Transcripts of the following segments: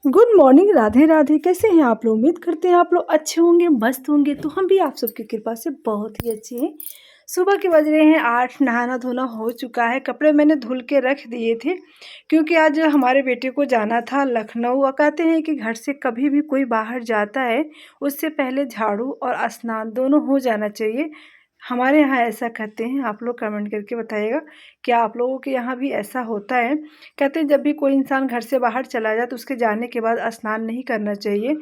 Good morning, Radhe Radhe. कैसे हैं आप लोग? उम्मीद करते हैं आप लोग अच्छे होंगे, मस्त होंगे। तो हम भी आप सबकी कृपा से बहुत ही अच्छे हैं। सुबह के बज रहे हैं 8। नहाना धोना हो चुका है। कपड़े मैंने धुल के रख दिए थे क्योंकि आज हमारे बेटे को जाना था लखनऊ। और कहते हैं कि घर से कभी भी कोई बाहर जाता है उससे पहले झाड़ू और स्नान दोनों हो जाना चाहिए। हमारे यहाँ ऐसा कहते हैं। आप लोग कमेंट करके बताइएगा, क्या आप लोगों के यहाँ भी ऐसा होता है? कहते हैं जब भी कोई इंसान घर से बाहर चला जाए तो उसके जाने के बाद स्नान नहीं करना चाहिए।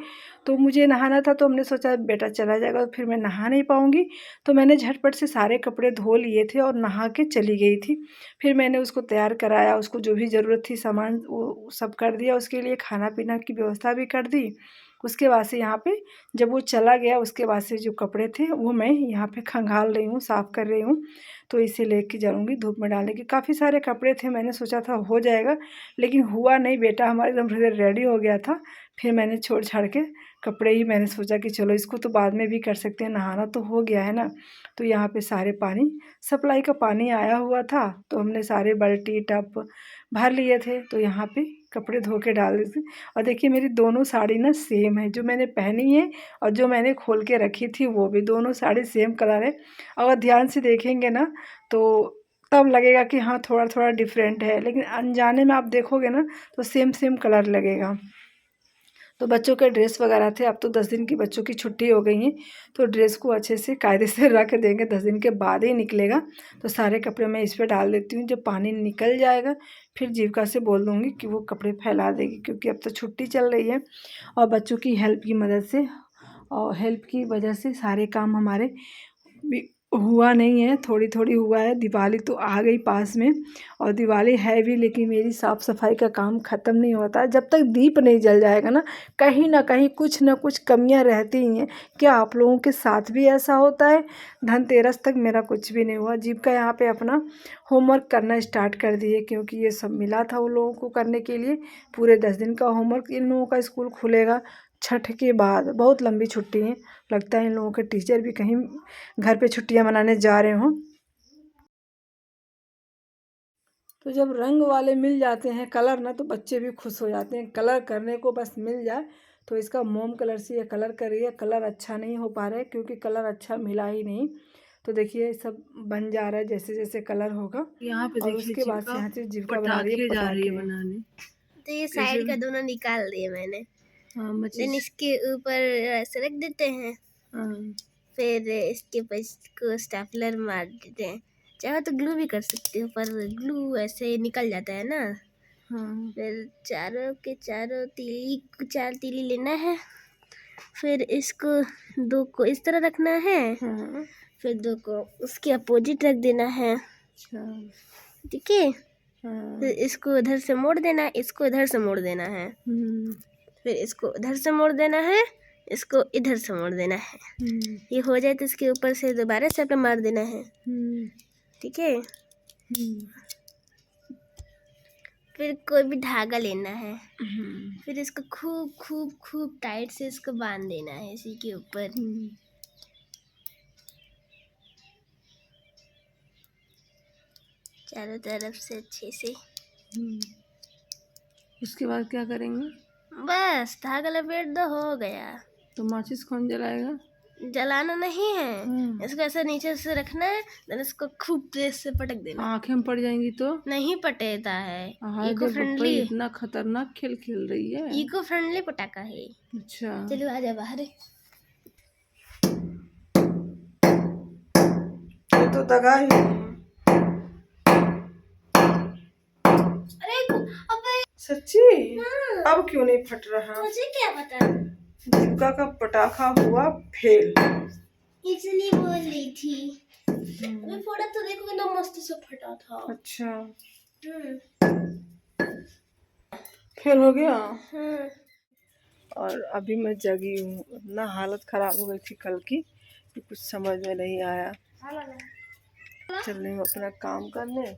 तो मुझे नहाना था, तो हमने सोचा बेटा चला जाएगा तो फिर मैं नहा नहीं पाऊँगी। तो मैंने झटपट से सारे कपड़े धो लिए थे और नहा के चली गई थी। फिर मैंने उसको तैयार कराया, उसको जो भी ज़रूरत थी सामान वो सब कर दिया, उसके लिए खाना पीना की व्यवस्था भी कर दी। उसके बाद से यहाँ पे जब वो चला गया उसके बाद से जो कपड़े थे वो मैं यहाँ पे खंगाल रही हूँ, साफ़ कर रही हूँ। तो इसे लेके जाऊँगी धूप में डालने की। काफ़ी सारे कपड़े थे, मैंने सोचा था हो जाएगा लेकिन हुआ नहीं। बेटा हमारा एकदम रेडी हो गया था। फिर मैंने छोड़ छाड़ के कपड़े ही मैंने सोचा कि चलो इसको तो बाद में भी कर सकते हैं, नहाना तो हो गया है ना। तो यहाँ पे सारे पानी सप्लाई का पानी आया हुआ था, तो हमने सारे बाल्टी टब भर लिए थे। तो यहाँ पे कपड़े धो के डाल दी थी। और देखिए मेरी दोनों साड़ी ना सेम है, जो मैंने पहनी है और जो मैंने खोल के रखी थी वो भी, दोनों साड़ी सेम कलर है। अगर ध्यान से देखेंगे ना तो तब लगेगा कि हाँ थोड़ा थोड़ा डिफरेंट है, लेकिन अनजाने में आप देखोगे ना तो सेम सेम कलर लगेगा। तो बच्चों के ड्रेस वगैरह थे, अब तो 10 दिन की बच्चों की छुट्टी हो गई है। तो ड्रेस को अच्छे से कायदे से रख देंगे, 10 दिन के बाद ही निकलेगा। तो सारे कपड़े मैं इस पर डाल देती हूँ। जब पानी निकल जाएगा फिर जीविका से बोल दूँगी कि वो कपड़े फैला देगी, क्योंकि अब तो छुट्टी चल रही है। और बच्चों की हेल्प की मदद से और हेल्प की वजह से सारे काम हमारे भी हुआ नहीं है, थोड़ी थोड़ी हुआ है। दिवाली तो आ गई पास में, और दिवाली है भी, लेकिन मेरी साफ़ सफाई का काम ख़त्म नहीं होता जब तक दीप नहीं जल जाएगा ना कहीं कुछ ना कुछ कमियां रहती ही हैं। क्या आप लोगों के साथ भी ऐसा होता है? धनतेरस तक मेरा कुछ भी नहीं हुआ। जीविका यहाँ पे अपना होमवर्क करना स्टार्ट कर दिए, क्योंकि ये सब मिला था उन लोगों को करने के लिए। पूरे 10 दिन का होमवर्क। इन लोगों का स्कूल खुलेगा छठ के बाद, बहुत लंबी छुट्टी है। लगता है इन लोगों के टीचर भी कहीं घर पे छुट्टियां मनाने जा रहे हों। तो जब रंग वाले मिल जाते हैं कलर ना, तो बच्चे भी खुश हो जाते हैं। कलर करने को बस मिल जाए। तो इसका मोम कलर से ये कलर कर रही है। कलर अच्छा नहीं हो पा रहा है क्योंकि कलर अच्छा मिला ही नहीं। तो देखिए सब बन जा रहा है जैसे जैसे कलर होगा। यहाँ पे और देखिए उसके बाद से जीविका यहाँ से जीविका बना रही है पटाखे जा रही है पटाखे। बनाने। तो ये कैसे साइड का दोनों निकाल दिए मैंने। हाँ देन मचीस। इसके ऊपर ऐसे रख देते हैं। हाँ फिर इसके ऊपर इसको स्टेपलर मार देते हैं। चाहे तो ग्लू भी कर सकते हो, पर ग्लू ऐसे निकल जाता है ना। हाँ फिर चारों के चारों चार तीली लेना है। फिर इसको दो को इस तरह रखना है। हाँ। फिर दो को उसके अपोजिट रख देना है। अच्छा। ठीक है। हाँ। फिर इसको इधर से मोड़ देना है, इसको इधर से मोड़ देना है। फिर इसको इधर से मोड़ देना है, इसको इधर से मोड़ देना है। ये हो जाए तो इसके ऊपर से दोबारा से अपना मार देना है। ठीक है। फिर कोई भी धागा लेना है। फिर इसको खूब खूब खूब टाइट से इसको बांध देना है इसी के ऊपर। चारों तरफ से अच्छे से। उसके बाद क्या करेंगे? बस धागा लपेट दो, हो गया। तो माचिस कौन जलाएगा? जलाना नहीं है। इसको ऐसा नीचे से रखना है, देन इसको खूब तेज से पटक देना है। आंखें में पड़ जाएंगी तो? नहीं पटेता है। हाय इको रे बप्पा, फ्रेंडली, इतना खतरनाक खेल खेल रही है। इको फ्रेंडली पटाखा है। अच्छा। चलो आजा बाहर। ये तो दगा ही है। अरे अबे सच्ची? अब क्यों नहीं फट रहा? मुझे क्या पता। जीविका का पटाखा हुआ फेल। इसलिए बोल रही थी। अबे फोड़ा तो देखो कितना मस्त से फटा था। अच्छा, फेल हो गया। और अभी मैं जगी हूँ। इतना हालत ख़राब हो गई थी कल की कि कुछ समझ में नहीं आया। चल रही हूँ अपना काम करने।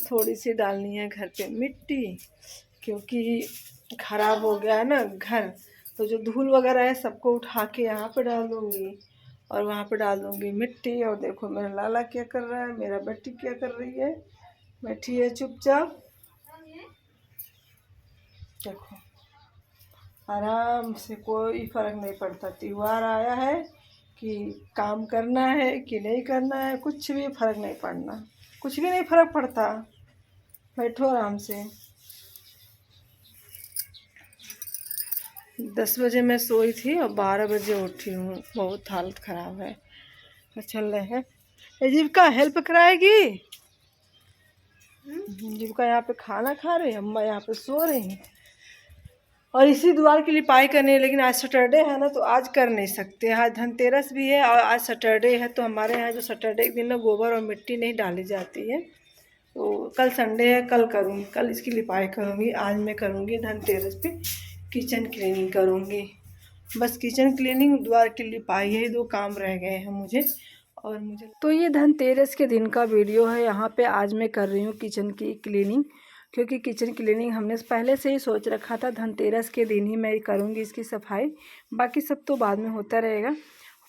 थोड़ी सी डालनी है घर पे मिट्टी, क्योंकि ख़राब हो गया है ना घर। तो जो धूल वगैरह है सबको उठा के यहाँ पे डाल दूँगी और वहाँ पे डाल दूँगी मिट्टी। और देखो मेरा लाला क्या कर रहा है, मेरा बेटी क्या कर रही है, बैठी है चुपचाप। देखो आराम से, कोई फ़र्क नहीं पड़ता। त्योहार आया है कि काम करना है कि नहीं करना है, कुछ भी फ़र्क नहीं पड़ना, कुछ भी नहीं फ़र्क पड़ता। बैठो आराम से। 10 बजे मैं सोई थी और 12 बजे उठी हूँ। बहुत हालत ख़राब है। तो चल रहे हैं। जीविका हेल्प कराएगी? जीविका यहाँ पे खाना खा रही है, अम्मा यहाँ पे सो रही हैं और इसी द्वार की लिपाई करनी है। लेकिन आज सैटरडे है ना, तो आज कर नहीं सकते। आज धनतेरस भी है और आज सैटरडे है, तो हमारे यहाँ जो सैटरडे के दिन ना गोबर और मिट्टी नहीं डाली जाती है। तो कल संडे है, कल करूँगी, कल इसकी लिपाई करूँगी। आज मैं करूँगी धनतेरस पे किचन क्लीनिंग करूँगी। बस किचन क्लीनिंग, द्वार की लिपाई, यही 2 काम रह गए हैं मुझे। और मुझे तो ये धनतेरस के दिन का वीडियो है। यहाँ पे आज मैं कर रही हूँ किचन की क्लीनिंग, क्योंकि किचन क्लीनिंग हमने पहले से ही सोच रखा था धनतेरस के दिन ही मैं करूँगी इसकी सफाई। बाकी सब तो बाद में होता रहेगा,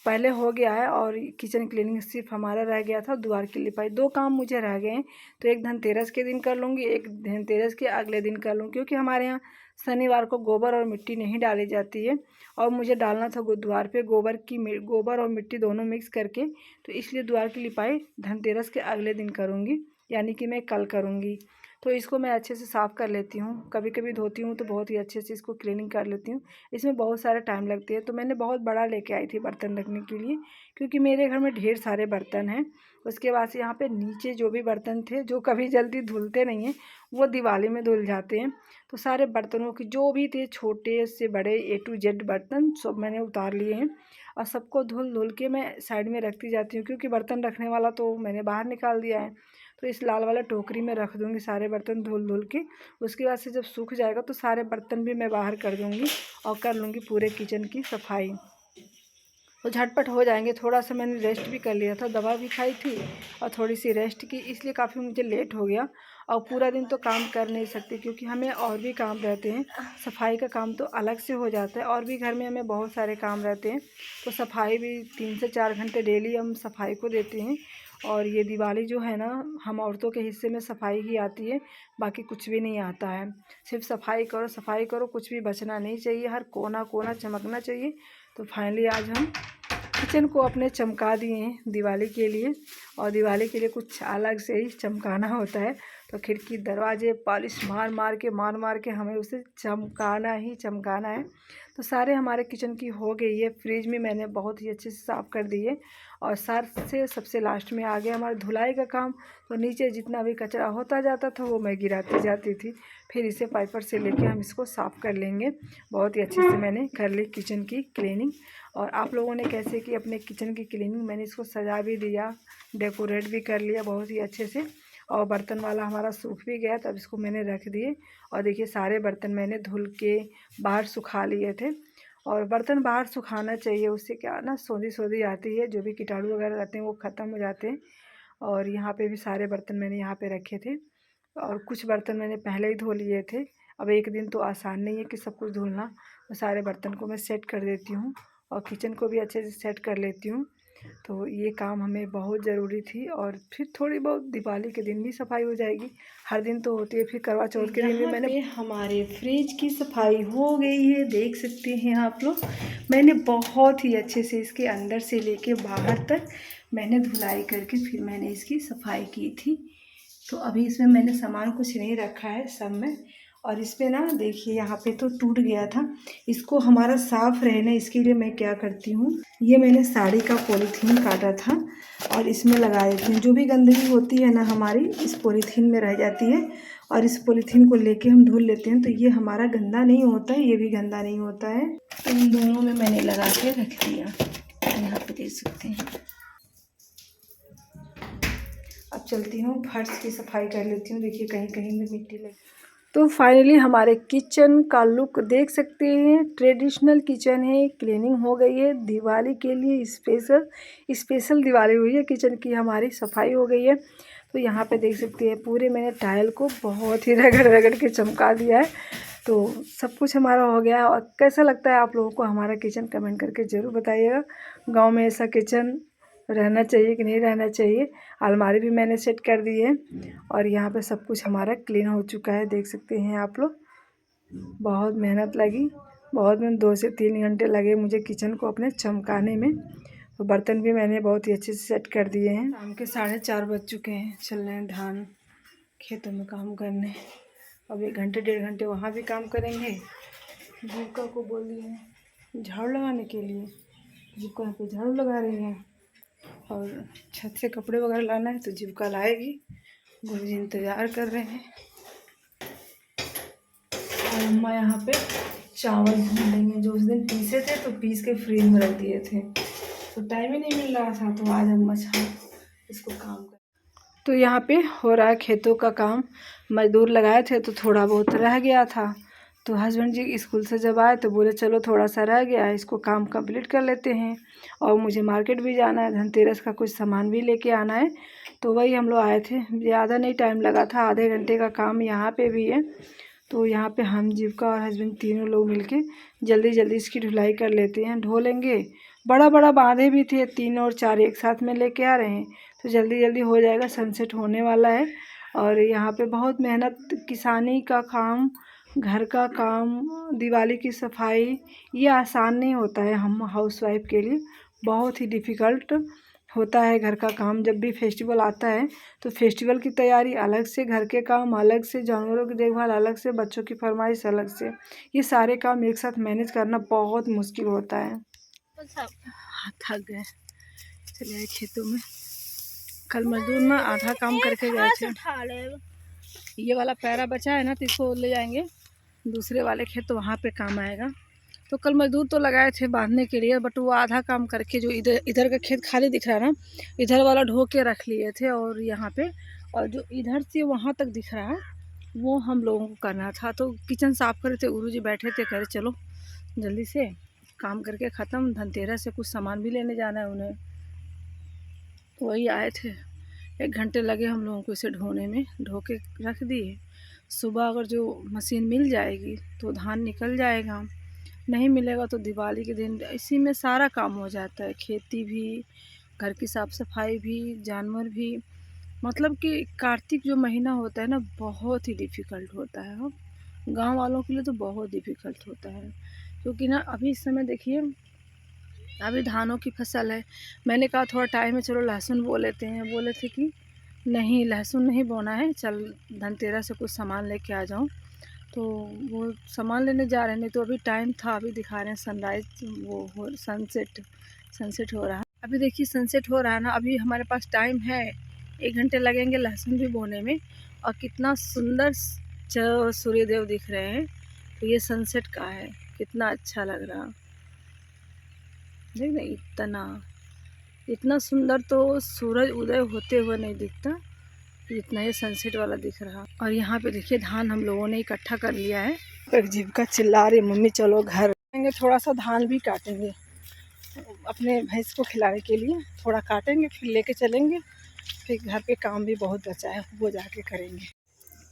पहले हो गया है। और किचन क्लीनिंग सिर्फ हमारा रह गया था, द्वार की लिपाई। 2 काम मुझे रह गए हैं, तो एक धनतेरस के दिन कर लूँगी, एक धनतेरस के अगले दिन कर लूँगी। क्योंकि हमारे यहाँ शनिवार को गोबर और मिट्टी नहीं डाली जाती है और मुझे डालना था द्वार पे गोबर और मिट्टी दोनों मिक्स करके। तो इसलिए द्वार की लिपाई धनतेरस के अगले दिन करूँगी, यानी कि मैं कल करूँगी। तो इसको मैं अच्छे से साफ़ कर लेती हूँ। कभी कभी धोती हूँ तो बहुत ही अच्छे से इसको क्लीनिंग कर लेती हूँ। इसमें बहुत सारा टाइम लगती है। तो मैंने बहुत बड़ा लेके आई थी बर्तन रखने के लिए, क्योंकि मेरे घर में ढेर सारे बर्तन हैं। उसके बाद से यहाँ पे नीचे जो भी बर्तन थे, जो कभी जल्दी धुलते नहीं हैं, वो दिवाली में धुल जाते हैं। तो सारे बर्तनों की जो भी थे, छोटे से बड़े A to Z बर्तन सब मैंने उतार लिए हैं और सबको धुल के मैं साइड में रखती जाती हूँ। क्योंकि बर्तन रखने वाला तो मैंने बाहर निकाल दिया है। तो इस लाल वाला टोकरी में रख दूँगी सारे बर्तन धुल के। उसके बाद से जब सूख जाएगा तो सारे बर्तन भी मैं बाहर कर दूँगी और कर लूँगी पूरे किचन की सफाई। तो झटपट हो जाएंगे। थोड़ा सा मैंने रेस्ट भी कर लिया था, दवा भी खाई थी और थोड़ी सी रेस्ट की, इसलिए काफ़ी मुझे लेट हो गया। और पूरा दिन तो काम कर नहीं सकती, क्योंकि हमें और भी काम रहते हैं। सफाई का काम तो अलग से हो जाता है, और भी घर में हमें बहुत सारे काम रहते हैं। तो सफाई भी 3 से 4 घंटे डेली हम सफाई को देते हैं। और ये दिवाली जो है ना, हम औरतों के हिस्से में सफाई ही आती है, बाकी कुछ भी नहीं आता है। सिर्फ सफाई करो, कुछ भी बचना नहीं चाहिए, हर कोना कोना चमकना चाहिए। तो फाइनली आज हम किचन को अपने चमका दिए हैं दिवाली के लिए। और दिवाली के लिए कुछ अलग से ही चमकाना होता है। तो खिड़की दरवाजे पॉलिश मार के हमें उसे चमकाना ही चमकाना है। तो सारे हमारे किचन की हो गई है। फ्रिज में मैंने बहुत ही अच्छे से साफ़ कर दिए। और सबसे लास्ट में आ गया हमारे धुलाई का काम। तो नीचे जितना भी कचरा होता जाता था वो मैं गिराती जाती थी। फिर इसे पाइपर से लेके हम इसको साफ़ कर लेंगे। बहुत ही अच्छे से मैंने कर ली किचन की क्लीनिंग। और आप लोगों ने कैसे की अपने किचन की क्लीनिंग? मैंने इसको सजा भी दिया, डेकोरेट भी कर लिया बहुत ही अच्छे से। और बर्तन वाला हमारा सूख भी गया, तब इसको मैंने रख दिए। और देखिए सारे बर्तन मैंने धुल के बाहर सुखा लिए थे। और बर्तन बाहर सुखाना चाहिए, उससे क्या ना सोंधी आती है, जो भी कीटाणु वगैरह रहते हैं वो ख़त्म हो जाते हैं। और यहाँ पे भी सारे बर्तन मैंने यहाँ पे रखे थे। और कुछ बर्तन मैंने पहले ही धो लिए थे। अब एक दिन तो आसान नहीं है कि सब कुछ धुलना। तो सारे बर्तन को मैं सेट कर देती हूँ और किचन को भी अच्छे से सेट कर लेती हूँ। तो ये काम हमें बहुत ज़रूरी थी। और फिर थोड़ी बहुत दिवाली के दिन भी सफाई हो जाएगी, हर दिन तो होती है। फिर करवा चौथ के दिन भी मैंने हमारे फ्रिज की सफाई हो गई है, देख सकते हैं आप लोग। मैंने बहुत ही अच्छे से इसके अंदर से लेके बाहर तक मैंने धुलाई करके फिर मैंने इसकी सफाई की थी। तो अभी इसमें मैंने सामान कुछ नहीं रखा है सब में। और इस पर ना देखिए यहाँ पे तो टूट गया था। इसको हमारा साफ़ रहे ना, इसके लिए मैं क्या करती हूँ, ये मैंने साड़ी का पॉलीथीन काटा था और इसमें लगा देती हूँ। जो भी गंदगी होती है ना हमारी, इस पॉलीथीन में रह जाती है। और इस पॉलीथीन को लेके हम धुल लेते हैं, तो ये हमारा गंदा नहीं होता है, ये भी गंदा नहीं होता है। तो इन दोनों में मैंने लगा के रख दिया, यहाँ पे देख सकते हैं। अब चलती हूँ फर्श की सफाई कर लेती हूँ। देखिए कहीं कहीं में मिट्टी लगी। तो फाइनली हमारे किचन का लुक देख सकते हैं, ट्रेडिशनल किचन है। क्लीनिंग हो गई है, दिवाली के लिए स्पेशल दिवाली हुई है, किचन की हमारी सफाई हो गई है। तो यहाँ पे देख सकते हैं पूरे मैंने टाइल को बहुत ही रगड़ के चमका दिया है। तो सब कुछ हमारा हो गया। और कैसा लगता है आप लोगों को हमारा किचन, कमेंट करके ज़रूर बताइएगा। गाँव में ऐसा किचन रहना चाहिए कि नहीं रहना चाहिए। अलमारी भी मैंने सेट कर दी है और यहाँ पे सब कुछ हमारा क्लीन हो चुका है, देख सकते हैं आप लोग। बहुत मेहनत लगी बहुत में 2 से 3 घंटे लगे मुझे किचन को अपने चमकाने में। तो बर्तन भी मैंने बहुत ही अच्छे से सेट कर दिए हैं। शाम के 4:30 बज चुके हैं। चल रहे हैं धान खेतों में काम करने। अब 1 घंटे 1.5 घंटे वहाँ भी काम करेंगे। जीविका को बोल दिए हैं झाड़ू लगाने के लिए। जीविका यहाँ पे झाड़ू लगा रही है और छत से कपड़े वगैरह लाना है तो जीविका लाएगी। गुरुजी इंतज़ार कर रहे हैं और अम्मा यहाँ पे चावल भून लेंगे। जो उस दिन पीसे थे तो पीस के फ्रीज में रख दिए थे, तो टाइम ही नहीं मिल रहा था, तो आज अम्मा इसको काम कर। तो यहाँ पे हो रहा है खेतों का काम। मजदूर लगाए थे तो थोड़ा बहुत रह गया था, तो हस्बैंड जी स्कूल से जब आए तो बोले चलो थोड़ा सा रह गया है, इसको काम कंप्लीट कर लेते हैं। और मुझे मार्केट भी जाना है, धनतेरस का कुछ सामान भी लेके आना है, तो वही हम लोग आए थे। ज़्यादा नहीं टाइम लगा था, आधे घंटे का काम यहाँ पे भी है। तो यहाँ पे हम जीविका और हस्बैंड तीनों लोग मिलके जल्दी जल्दी इसकी ढुलाई कर लेते हैं। ढो लेंगे, बड़ा बड़ा बांधे भी थे, 3 और 4 एक साथ में लेके आ रहे हैं, तो जल्दी जल्दी हो जाएगा। सनसेट होने वाला है और यहाँ पे बहुत मेहनत, किसानी का काम, घर का काम, दिवाली की सफाई, ये आसान नहीं होता है। हम हाउसवाइफ के लिए बहुत ही डिफ़िकल्ट होता है घर का काम। जब भी फेस्टिवल आता है तो फेस्टिवल की तैयारी अलग से, घर के काम अलग से, जानवरों की देखभाल अलग से, बच्चों की फरमाइश अलग से, ये सारे काम एक साथ मैनेज करना बहुत मुश्किल होता है। थक गए, चले आए खेतों में। कल मजदूर ना आधा काम करके गए थे। ये वाला पैरा बचा है ना, तो इसको ले जाएंगे दूसरे वाले खेत, तो वहाँ पे काम आएगा। तो कल मजदूर तो लगाए थे बांधने के लिए, बट वो आधा काम करके जो इधर का खेत खाली दिख रहा है ना, इधर वाला ढो के रख लिए थे। और यहाँ पे, और जो इधर से वहाँ तक दिख रहा है वो हम लोगों को करना था। तो किचन साफ़ करे थे, गुरुजी बैठे थे, करे चलो जल्दी से काम करके ख़त्म, धनतेरस से कुछ सामान भी लेने जाना है उन्हें। तो वही आए थे, 1 घंटे लगे हम लोगों को इसे ढोने में। ढो के रख दिए। सुबह अगर जो मशीन मिल जाएगी तो धान निकल जाएगा, नहीं मिलेगा तो दिवाली के दिन इसी में सारा काम हो जाता है। खेती भी, घर की साफ़ सफाई भी, जानवर भी। मतलब कि कार्तिक जो महीना होता है ना, बहुत ही डिफ़िकल्ट होता है। हाँ, गाँव वालों के लिए तो बहुत डिफ़िकल्ट होता है, क्योंकि ना अभी इस समय देखिए, अभी धानों की फसल है। मैंने कहा थोड़ा टाइम है, चलो लहसुन बो लेते हैं। बोले थे कि नहीं, लहसुन नहीं बोना है, चल धनतेरस से कुछ सामान लेके आ जाऊँ। तो वो सामान लेने जा रहे हैं। नहीं तो अभी टाइम था, अभी दिखा रहे हैं सनराइज़, वो हो सनसेट हो रहा है। अभी देखिए सनसेट हो रहा है ना, अभी हमारे पास टाइम है, 1 घंटे लगेंगे लहसुन भी बोने में। और कितना सुंदर सूर्यदेव दिख रहे हैं। तो ये सनसेट का है, कितना अच्छा लग रहा, देख ना, इतना सुंदर तो सूरज उदय होते हुए नहीं दिखता जितना ये सनसेट वाला दिख रहा। और यहाँ पे देखिए धान हम लोगों ने इकट्ठा कर लिया है। फिर जीविका चिल्ला रही, मम्मी चलो घर आएंगे, थोड़ा सा धान भी काटेंगे अपने भैंस को खिलाने के लिए, थोड़ा काटेंगे फिर लेके चलेंगे। फिर घर पे काम भी बहुत बचा है, वो जाके करेंगे।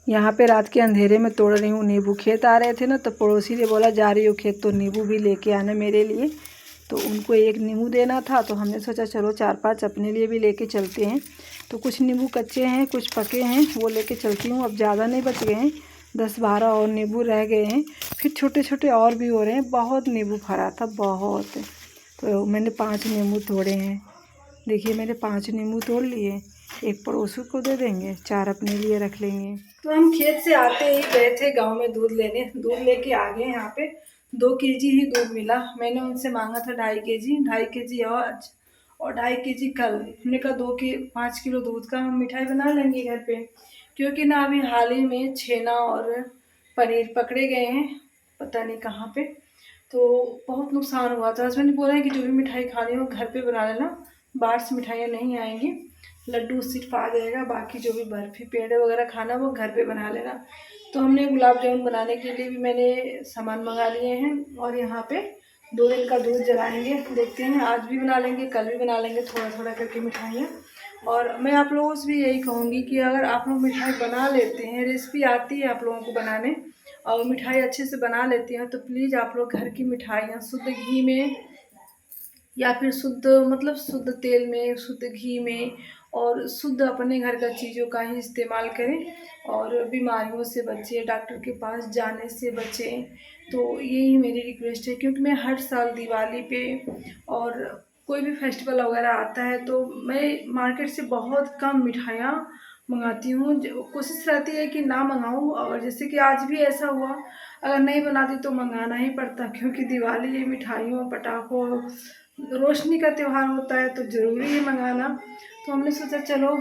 यहाँ पे रात के अंधेरे में तोड़ रही हूँ नींबू। खेत आ रहे थे ना, तो पड़ोसी ने बोला जा रही हो खेत तो नींबू भी लेके आना मेरे लिए। तो उनको 1 नींबू देना था, तो हमने सोचा चलो 4-5 अपने लिए भी लेके चलते हैं। तो कुछ नींबू कच्चे हैं, कुछ पके हैं, वो लेके चलती हूँ। अब ज़्यादा नहीं बच गए हैं, 10-12 और नींबू रह गए हैं। फिर छोटे छोटे और भी हो रहे हैं, बहुत नींबू फरा था बहुत। तो मैंने 5 नींबू तोड़े हैं। देखिए मैंने 5 नींबू तोड़ लिए, 1 पड़ोसी को दे देंगे, 4 अपने लिए रख लेंगे। तो हम खेत से आते ही गए थे गांव में दूध लेने, दूध लेके आ गए। यहाँ पे 2 केजी ही दूध मिला। मैंने उनसे मांगा था 2.5 केजी, 2.5 केजी आज और 2.5 केजी कल। हमने कहा 5 किलो दूध का हम मिठाई बना लेंगे घर पे, क्योंकि ना अभी हाल ही में छेना और पनीर पकड़े गए हैं, पता नहीं कहाँ पे। तो बहुत नुकसान हुआ था। हस्बैंड बोला है कि जो भी मिठाई खानी हो घर पे बना लेना, बाहर से मिठाइयाँ नहीं आएंगी, लड्डू सिर्फ आ जाएगा, बाकी जो भी बर्फ़ी पेड़े वगैरह खाना वो घर पे बना लेना। तो हमने गुलाब जामुन बनाने के लिए भी मैंने सामान मंगा लिए हैं। और यहाँ पे 2 दिन का दूध जलाएंगे, देखते हैं आज भी बना लेंगे, कल भी बना लेंगे, थोड़ा थोड़ा करके मिठाइयाँ। और मैं आप लोगों से भी यही कहूँगी कि अगर आप लोग मिठाई बना लेते हैं, रेसिपी आती है आप लोगों को बनाने और मिठाई अच्छे से बना लेते हैं, तो प्लीज़ आप लोग घर की मिठाइयाँ शुद्ध घी में या फिर शुद्ध तेल में, शुद्ध घी में और शुद्ध अपने घर का चीज़ों का ही इस्तेमाल करें और बीमारियों से बचें, डॉक्टर के पास जाने से बचें। तो यही मेरी रिक्वेस्ट है, क्योंकि मैं हर साल दिवाली पे और कोई भी फेस्टिवल वगैरह आता है तो मैं मार्केट से बहुत कम मिठाइयाँ मंगाती हूँ। कोशिश रहती है कि ना मंगाऊँ, और जैसे कि आज भी ऐसा हुआ, अगर नहीं बनाती तो मंगाना ही पड़ता, क्योंकि दिवाली ये मिठाइयों, पटाखों, रोशनी का त्यौहार होता है तो ज़रूरी है मंगाना। तो हमने सोचा चलो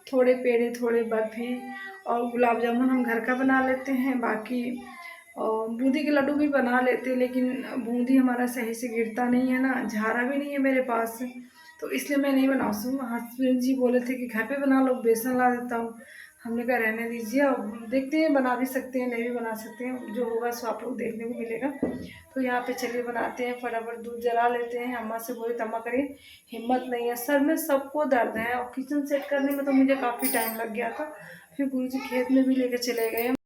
थोड़े पेड़े, थोड़े बर्फ़ी और गुलाब जामुन हम घर का बना लेते हैं। बाकी बूंदी के लड्डू भी बना लेते हैं, लेकिन बूंदी हमारा सही से गिरता नहीं है ना, झारा भी नहीं है मेरे पास, तो इसलिए मैं नहीं बना सकूँ। हस्बैंड जी बोले थे कि घर पे बना लो, बेसन ला देता हूँ। हमने कहा रहने दीजिए, अब देखते हैं, बना भी सकते हैं, नहीं भी बना सकते हैं, जो होगा सो आप लोग देखने को मिलेगा। तो यहाँ पे चलिए बनाते हैं, फटाफट दूध जला लेते हैं। अम्मा से बोले, अम्मा करिए, हिम्मत नहीं है, सर में सबको दर्द है, और किचन सेट करने में तो मुझे काफ़ी टाइम लग गया था। फिर गुरुजी खेत में भी लेके चले गए।